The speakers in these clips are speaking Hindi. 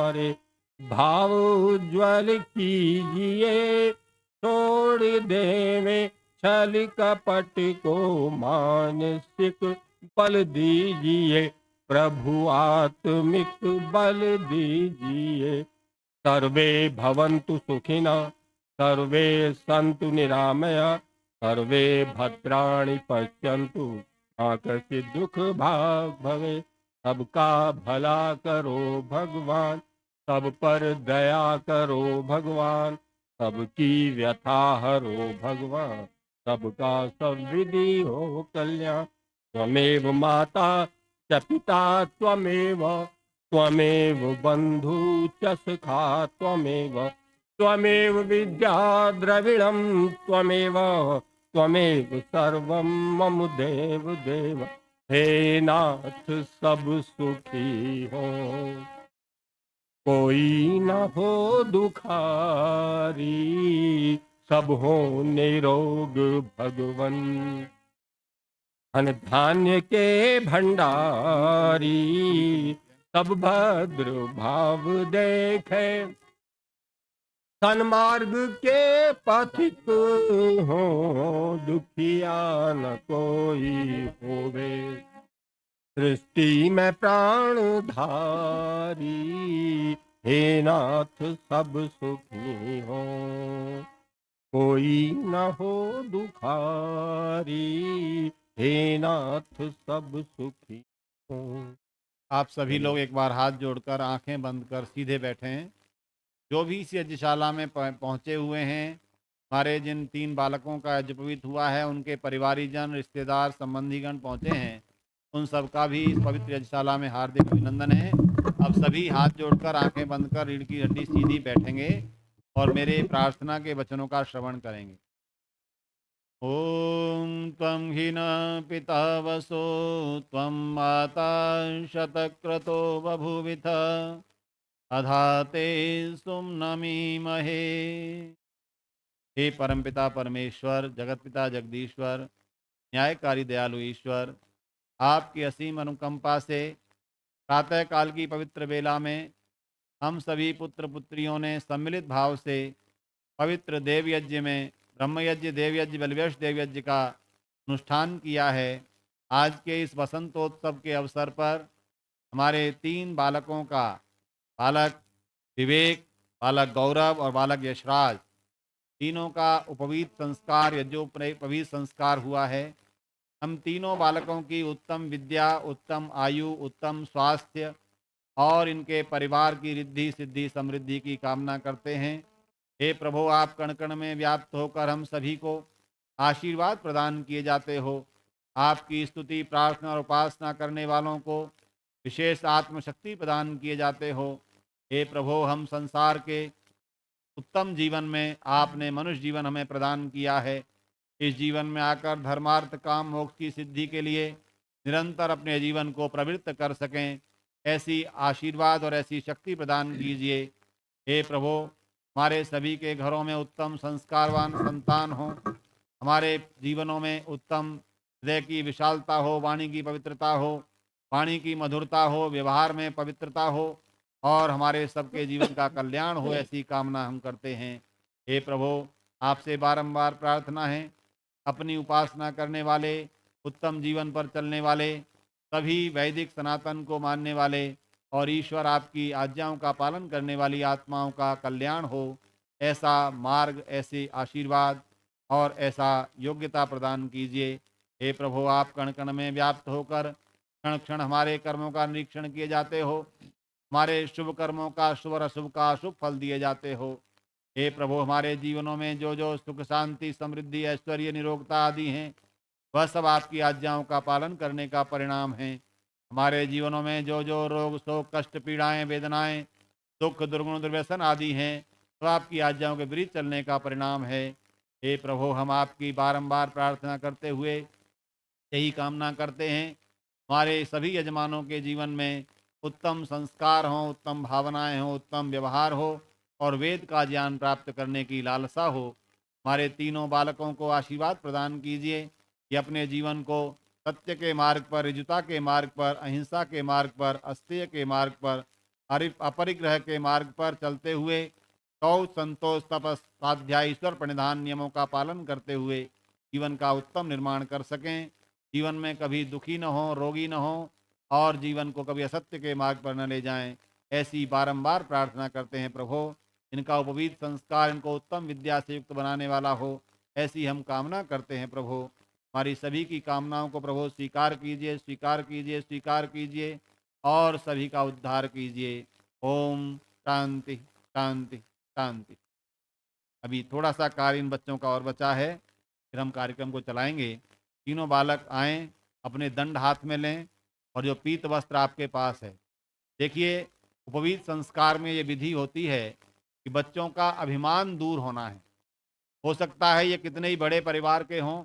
हमारे भाव ज्वल कीजिए, छोड़ देवे छल कपट को, मानसिक बल दीजिए, प्रभु आत्मिक बल दीजिए। सर्वे भवन्तु सुखिनः, सर्वे सन्तु निरामया, सर्वे भद्राणि पश्यन्तु, मा कश्चित् दुःख भाग् भवेत्। सबका भला करो भगवान, सब पर दया करो भगवान, सबकी व्यथा हरो भगवान, सबका सब विधि हो कल्याण। त्वमेव माता च पिता त्वमेव, त्वमेव बन्धु च सखा त्वमेव, त्वमेव विद्या द्रविणं त्वमेव, त्वमेव सर्वं मम देव देव। हे नाथ सब सुखी हो, कोई न हो दुखारी, सब हो निरोग भगवन। धन धान्य के भंडारी, सब भद्र भाव देखे, सन्मार्ग के पथिक हो, दुखिया न कोई होवे। सृष्टि में प्राण धारी, हे नाथ सब सुखी हो, कोई न हो दुखारी, हे नाथ सब सुखी हो। आप सभी लोग एक बार हाथ जोड़कर आंखें बंद कर सीधे बैठे हैं। जो भी इस यज्ञशाला में पहुंचे हुए हैं, हमारे जिन 3 बालकों का यज्ञोपवीत हुआ है, उनके परिवारीजन, रिश्तेदार, संबंधीगण पहुंचे हैं, उन सबका भी इस पवित्र यज्ञशाला में हार्दिक अभिनंदन है। अब सभी हाथ जोड़कर आंखें बंद कर रीढ़ की हड्डी सीधी बैठेंगे और मेरे प्रार्थना के वचनों का श्रवण करेंगे। ॐ त्वं हि न पिता वसो, त्वं माता शतक्रतो बभूविथ, अधा ते सुम्नमीमहे। हे परमपिता परमेश्वर, जगतपिता जगदीश्वर, न्यायकारी दयालु ईश्वर, आपकी असीम अनुकंपा से प्रातःकाल की पवित्र बेला में हम सभी पुत्र पुत्रियों ने सम्मिलित भाव से पवित्र देव यज्ञ में ब्रह्म यज्ञ, देव यज्ञ, बलिवेश देव यज्ञ का अनुष्ठान किया है। आज के इस वसंतोत्सव के अवसर पर हमारे 3 बालकों का, बालक विवेक, बालक गौरव और बालक यशराज, तीनों का उपवीत संस्कार, यज्ञोपवीत संस्कार हुआ है। हम तीनों बालकों की उत्तम विद्या, उत्तम आयु, उत्तम स्वास्थ्य और इनके परिवार की रिद्धि सिद्धि समृद्धि की कामना करते हैं। हे प्रभु, आप कण कण में व्याप्त होकर हम सभी को आशीर्वाद प्रदान किए जाते हो। आपकी स्तुति, प्रार्थना और उपासना करने वालों को विशेष आत्मशक्ति प्रदान किए जाते हो। हे प्रभु, हम संसार के उत्तम जीवन में आपने मनुष्य जीवन हमें प्रदान किया है। इस जीवन में आकर धर्मार्थ काम मोक्ष की सिद्धि के लिए निरंतर अपने जीवन को प्रवृत्त कर सकें, ऐसी आशीर्वाद और ऐसी शक्ति प्रदान कीजिए। हे प्रभु, हमारे सभी के घरों में उत्तम संस्कारवान संतान हो, हमारे जीवनों में उत्तम हृदय की विशालता हो, वाणी की पवित्रता हो, वाणी की मधुरता हो, व्यवहार में पवित्रता हो और हमारे सबके जीवन का कल्याण हो, ऐसी कामना हम करते हैं। हे प्रभु, आपसे बारंबार प्रार्थना है, अपनी उपासना करने वाले, उत्तम जीवन पर चलने वाले, सभी वैदिक सनातन को मानने वाले और ईश्वर आपकी आज्ञाओं का पालन करने वाली आत्माओं का कल्याण हो, ऐसा मार्ग, ऐसे आशीर्वाद और ऐसा योग्यता प्रदान कीजिए। हे प्रभु, आप कण कण में व्याप्त होकर क्षण क्षण हमारे कर्मों का निरीक्षण किए जाते हो, हमारे शुभ कर्मों का शुभ और अशुभ का अशुभ फल दिए जाते हो। हे प्रभु, हमारे जीवनों में जो जो सुख शांति समृद्धि ऐश्वर्य निरोगता आदि हैं, वह सब आपकी आज्ञाओं का पालन करने का परिणाम है। हमारे जीवनों में जो जो रोग शोक कष्ट पीड़ाएं वेदनाएं दुख दुर्गुण दुर्व्यसन आदि हैं, तो आपकी आज्ञाओं के विरुद्ध चलने का परिणाम है। हे प्रभु, हम आपकी बारंबार प्रार्थना करते हुए यही कामना करते हैं, हमारे सभी यजमानों के जीवन में उत्तम संस्कार हों, उत्तम भावनाएं हों, उत्तम व्यवहार हो और वेद का ज्ञान प्राप्त करने की लालसा हो। हमारे तीनों बालकों को आशीर्वाद प्रदान कीजिए कि अपने जीवन को सत्य के मार्ग पर, ऋजुता के मार्ग पर, अहिंसा के मार्ग पर, अस्तेय के मार्ग पर अपरिग्रह के मार्ग पर चलते हुए शौच संतोष तपस स्वाध्याय ईश्वर प्रणिधान नियमों का पालन करते हुए जीवन का उत्तम निर्माण कर सकें। जीवन में कभी दुखी न हो, रोगी न हो और जीवन को कभी असत्य के मार्ग पर न ले जाएं, ऐसी बारंबार प्रार्थना करते हैं। प्रभु, इनका उपवीत संस्कार इनको उत्तम विद्या से युक्त बनाने वाला हो, ऐसी हम कामना करते हैं। प्रभु, हमारी सभी की कामनाओं को प्रभु स्वीकार कीजिए, स्वीकार कीजिए, स्वीकार कीजिए और सभी का उद्धार कीजिए। ओम शांति शांति शांति। अभी थोड़ा सा कार्य इन बच्चों का और बचा है, फिर हम कार्यक्रम को चलाएंगे। तीनों बालक आएँ, अपने दंड हाथ में लें और जो पीत वस्त्र आपके पास है, देखिए उपवीत संस्कार में ये विधि होती है कि बच्चों का अभिमान दूर होना है। हो सकता है ये कितने ही बड़े परिवार के हों।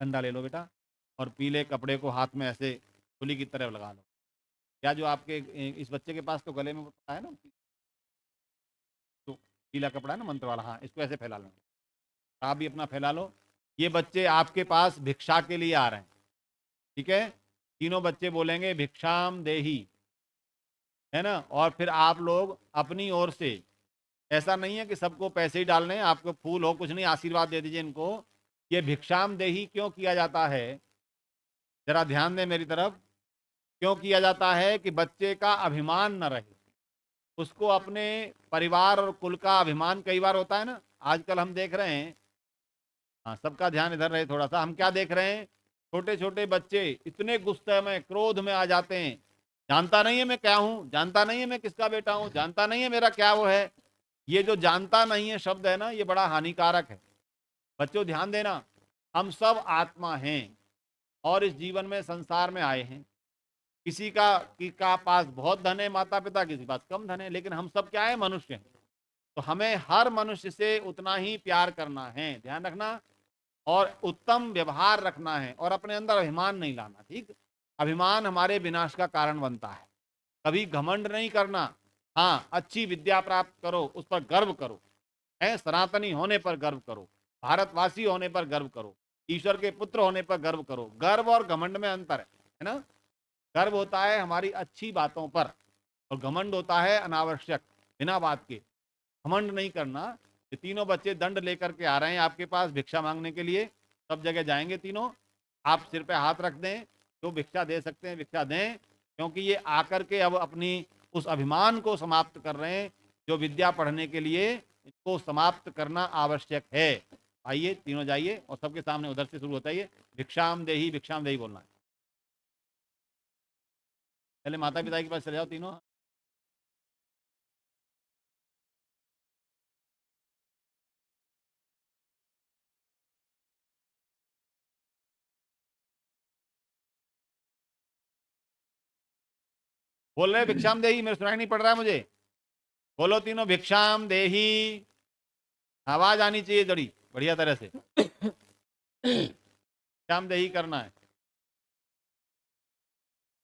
डंडा ले लो बेटा और पीले कपड़े को हाथ में ऐसे खुली की तरह लगा लो। या जो आपके इस बच्चे के पास तो गले में है ना, तो पीला कपड़ा है ना मंत्र वाला, हाँ, इसको ऐसे फैला लो। आप भी अपना फैला लो। ये बच्चे आपके पास भिक्षा के लिए आ रहे हैं, ठीक है। तीनों बच्चे बोलेंगे भिक्षाम देही, है ना। और फिर आप लोग अपनी ओर से, ऐसा नहीं है कि सबको पैसे ही डालने, आपको फूल हो कुछ नहीं, आशीर्वाद दे दीजिए इनको। ये भिक्षाम देही क्यों किया जाता है, जरा ध्यान दें मेरी तरफ। क्यों किया जाता है कि बच्चे का अभिमान न रहे, उसको अपने परिवार और कुल का अभिमान कई बार होता है ना। आजकल हम देख रहे हैं, हाँ, सबका ध्यान इधर रहे थोड़ा सा, हम क्या देख रहे हैं, छोटे छोटे बच्चे इतने गुस्से में क्रोध में आ जाते हैं। जानता नहीं है मैं क्या हूं, जानता नहीं है मैं किसका बेटा हूं, जानता नहीं है मेरा क्या वो है। ये जो जानता नहीं है शब्द है ना, ये बड़ा हानिकारक है। बच्चों ध्यान देना, हम सब आत्मा हैं और इस जीवन में संसार में आए हैं। किसी का पास बहुत धन है, माता पिता, किसी के पास कम धन है, लेकिन हम सब क्या है, मनुष्य हैं। तो हमें हर मनुष्य से उतना ही प्यार करना है, ध्यान रखना, और उत्तम व्यवहार रखना है और अपने अंदर अभिमान नहीं लाना, ठीक। अभिमान हमारे विनाश का कारण बनता है। कभी घमंड नहीं करना। हाँ, अच्छी विद्या प्राप्त करो, उस पर गर्व करो, है, सनातनी होने पर गर्व करो, भारतवासी होने पर गर्व करो, ईश्वर के पुत्र होने पर गर्व करो। गर्व और घमंड में अंतर है ना। गर्व होता है हमारी अच्छी बातों पर और घमंड होता है अनावश्यक, बिना बात के। घमंड नहीं करना। ये तीनों बच्चे दंड लेकर के आ रहे हैं आपके पास भिक्षा मांगने के लिए। सब जगह जाएंगे तीनों, आप सिर पे हाथ रख दें, जो भिक्षा दे सकते हैं भिक्षा दें, क्योंकि ये आकर के अब अपनी उस अभिमान को समाप्त कर रहे हैं जो विद्या पढ़ने के लिए इसको समाप्त करना आवश्यक है। आइए तीनों जाइए और सबके सामने उधर से शुरू होता है, भिक्षाम देही बोलना है। पहले माता पिता के पास चले जाओ तीनों। बोल रहे भिक्षाम देही, मेरे सुनाई नहीं पड़ रहा है मुझे। बोलो तीनों भिक्षाम देही, आवाज आनी चाहिए बड़ी बढ़िया तरह से। भिक्षाम देही करना है।